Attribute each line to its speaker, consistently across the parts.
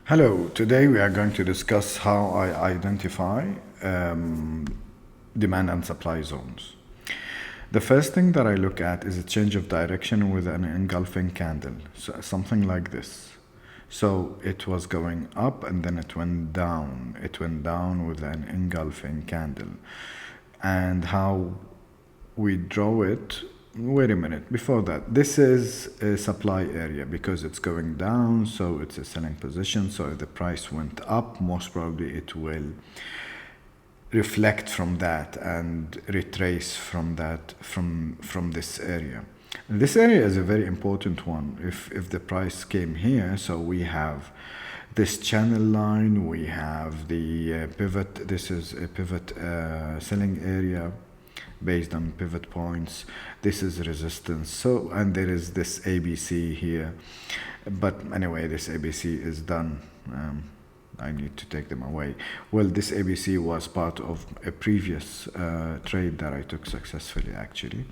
Speaker 1: Hello, today we are going to discuss how I identify demand and supply zones. The first thing that I look at is a change of direction with an engulfing candle, so something like this. So it was going up and then it went down. It went down with an engulfing candle. And how we draw it, wait a minute, before that, this is a supply area because it's going down, so it's a selling position. So if the price went up, most probably it will reflect from that and retrace from that from this area. And this area is a very important one. If the price came here, so we have this channel line, we have the pivot. This is a pivot selling area based on pivot points. This is resistance. So, and there is this ABC here. But anyway, this ABC is done. I need to take them away. Well, this ABC was part of a previous trade that I took successfully, actually.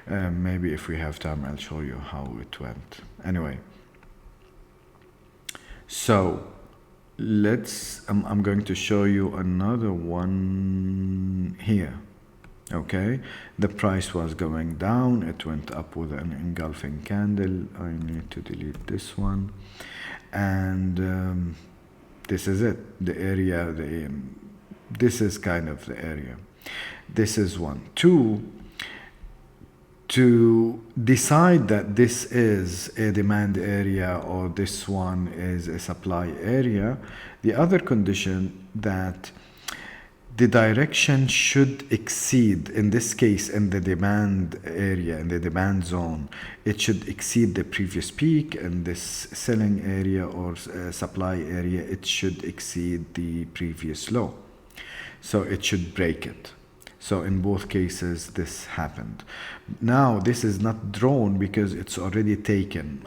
Speaker 1: Maybe if we have time, I'll show you how it went. Anyway, so I'm going to show you another one here. Okay, the price was going down, it went up with an engulfing candle. I need to delete this one, and this is it, the area. This is kind of the area. This is one. Two, to decide that this is a demand area or this one is a supply area, the other condition that the direction should exceed, in this case, in the demand area, in the demand zone, it should exceed the previous peak. In this selling area or supply area, it should exceed the previous low. So it should break it. So in both cases, this happened. Now, this is not drawn because it's already taken.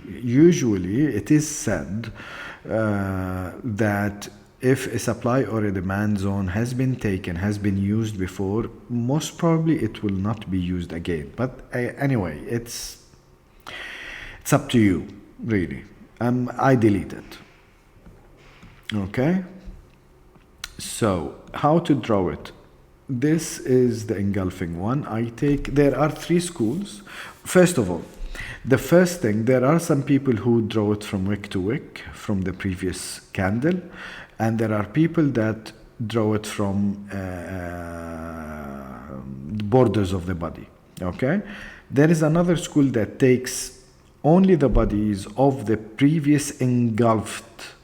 Speaker 1: Usually it is said that if a supply or a demand zone has been taken, has been used before, most probably it will not be used again. But anyway, it's up to you, really. I delete it. Okay? So, how to draw it? This is the engulfing one. There are three schools. First of all, the first thing, there are some people who draw it from wick to wick, from the previous candle. And there are people that draw it from the borders of the body, okay? There is another school that takes only the bodies of the previous engulfed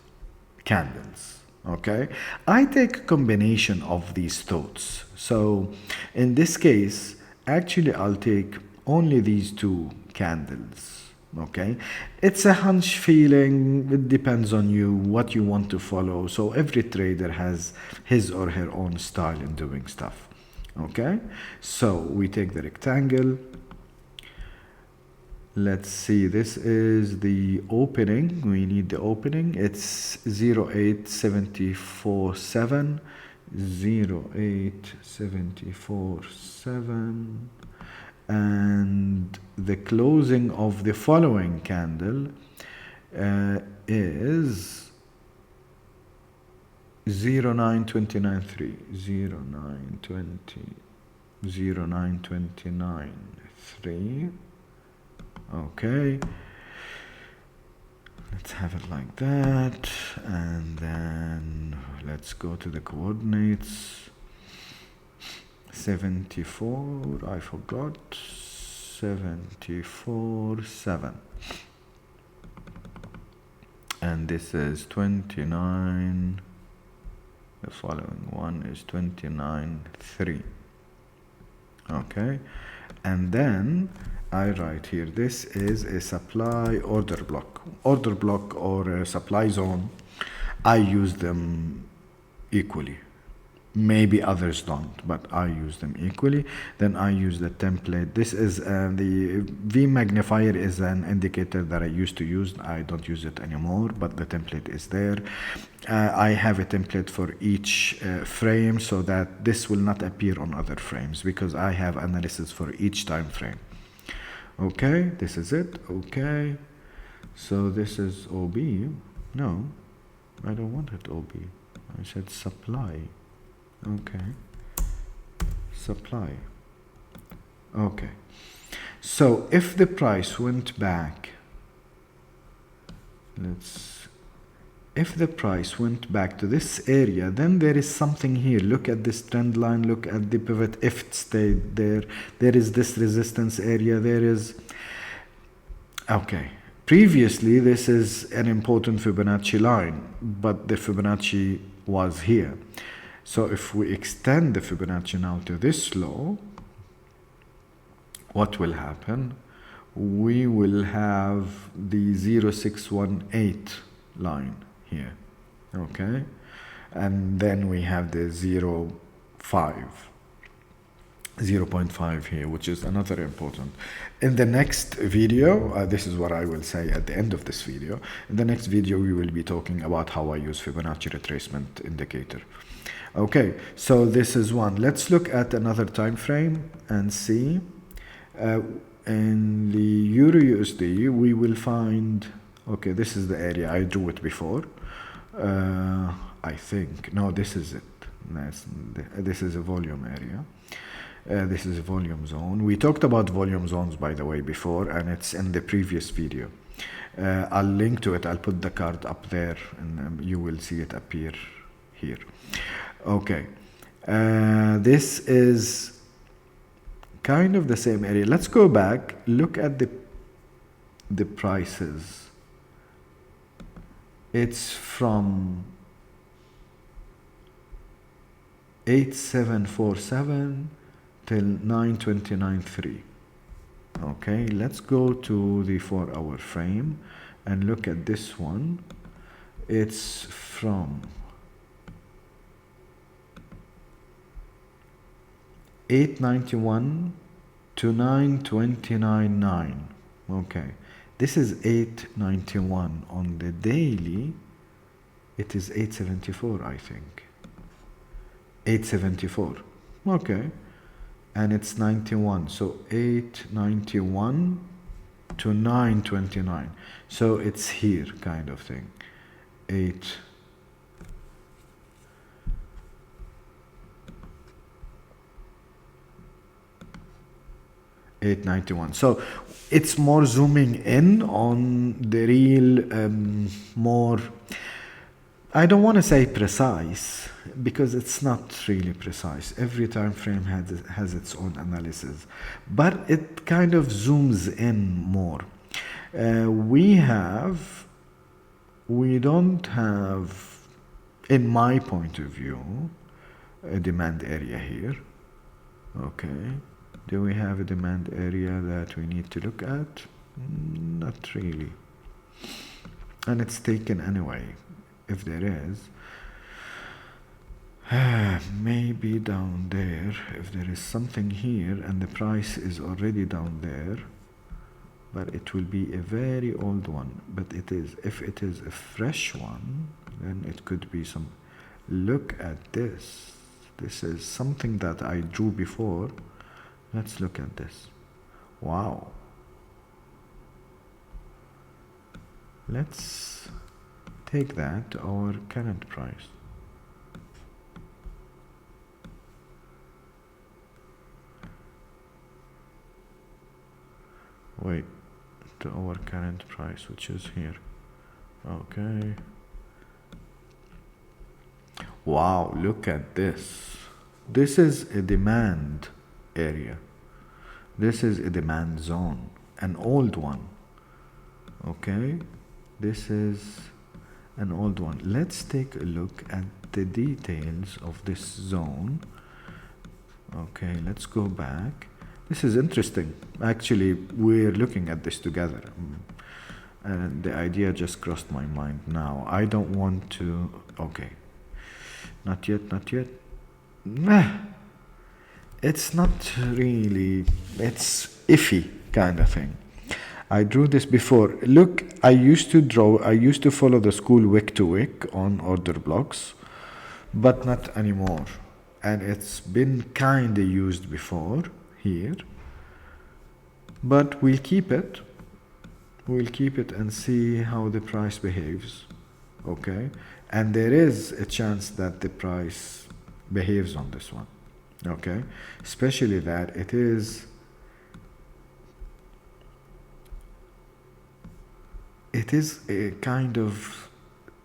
Speaker 1: candles, okay? I take a combination of these thoughts. So in this case, actually I'll take only these two candles. Okay, it's a hunch feeling. It depends on you, what you want to follow. So every trader has his or her own style in doing stuff. Okay, so we take the rectangle. Let's see, this is the opening. We need the opening. It's 08747, 08747. And the closing of the following candle is 09293, 09293. Okay, let's have it like that, and then let's go to the coordinates. 74, I forgot, 747, and this is 29, the following one is 29.3. Okay, and then I write here, this is a supply order block or a supply zone. I use them equally. Maybe others don't, but I use them equally. Then I use the template. This is the V magnifier is an indicator that I used to use. I don't use it anymore, but the template is there. I have a template for each frame so that this will not appear on other frames because I have analysis for each time frame. Okay, this is it. Okay, so this is OB. No, I don't want it OB. I said supply. Okay. Supply. Okay. So if the price went back, if the price went back to this area, then there is something here. Look at this trend line, look at the pivot. If it stayed there, there is this resistance area, there is, okay. Previously, this is an important Fibonacci line, but the Fibonacci was here. So if we extend the Fibonacci now to this low, what will happen? We will have the 0618 line here, okay? And then we have the 0.5 here, which is another important. In the next video, this is what I will say at the end of this video. In the next video, we will be talking about how I use Fibonacci retracement indicator. Okay, so this is one. Let's look at another time frame and see. In the Euro USD, we will find, okay, this is the area. I drew it before. I think, no, this is it. This is a volume area. This is a volume zone. We talked about volume zones, by the way, before, and it's in the previous video. I'll link to it. I'll put the card up there, and you will see it appear here. Okay. This is kind of the same area. Let's go back. Look at the prices. It's from 8747 till 929.3. Okay, let's go to the 4-hour frame and look at this one. It's from 891 to 929.9. Okay, this is 891. On the daily, it is 874, I think. 874. Okay, and it's 91. So 891 to 929. So it's here, kind of thing. 891. So it's more zooming in on the real, more, I don't want to say precise, because it's not really precise. Every time frame has its own analysis, but it kind of zooms in more. We don't have, in my point of view, a demand area here. Okay. Do we have a demand area that we need to look at? Not really. And it's taken anyway, if there is. Maybe down there, if there is something here and the price is already down there, but it will be a very old one. But it is, if it is a fresh one, then it could be some. Look at this. This is something that I drew before. Let's look at this. Wow. Let's take that to our current price. Wait, to our current price, which is here. Okay. Wow, look at this. This is a demand area. This is a demand zone, an old one. Okay, this is an old one. Let's take a look at the details of this zone. Okay, let's go back. This is interesting. Actually, we're looking at this together. And the idea just crossed my mind now. I don't want to... Okay. Not yet, not yet. Nah. It's not really... It's iffy kind of thing. I drew this before. Look, I used to follow the school wick to wick on order blocks, but not anymore. And it's been kind of used before here, but we'll keep it and see how the price behaves. okay? And there is a chance that the price behaves on this one, okay? Especially that it is a kind of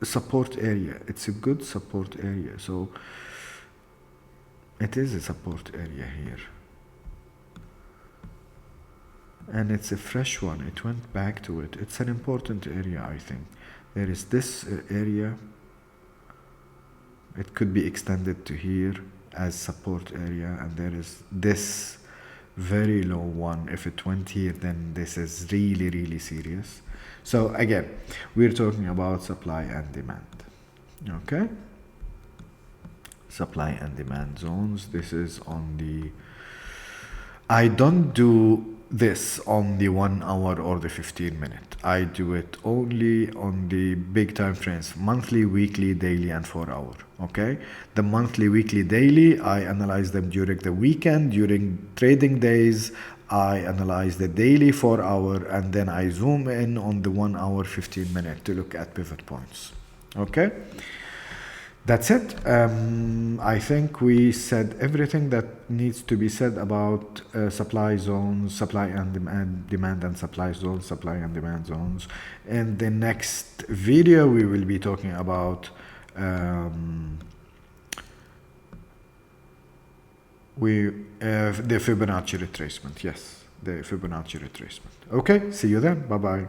Speaker 1: support area. It's a good support area. So it is a support area here. And it's a fresh one. It went back to it. It's an important area, I think. There is this area. It could be extended to here as support area. And there is this very low one. If it went here, then this is really, really serious. So again, we're talking about supply and demand. Okay? Supply and demand zones. This is on the... I don't do this on the 1 hour or the 15 minute. I do it only on the big time frames, monthly, weekly, daily, and 4 hour. Okay, the monthly, weekly, daily, I analyze them during the weekend, during trading days. I analyze the daily 4 hour, and then I zoom in on the 1 hour 15 minute to look at pivot points. Okay, that's it. I think we said everything that needs to be said about supply zones, supply and demand and supply zones, supply and demand zones. In the next video, we will be talking about the Fibonacci retracement. Yes, the Fibonacci retracement. Okay, see you then. Bye-bye.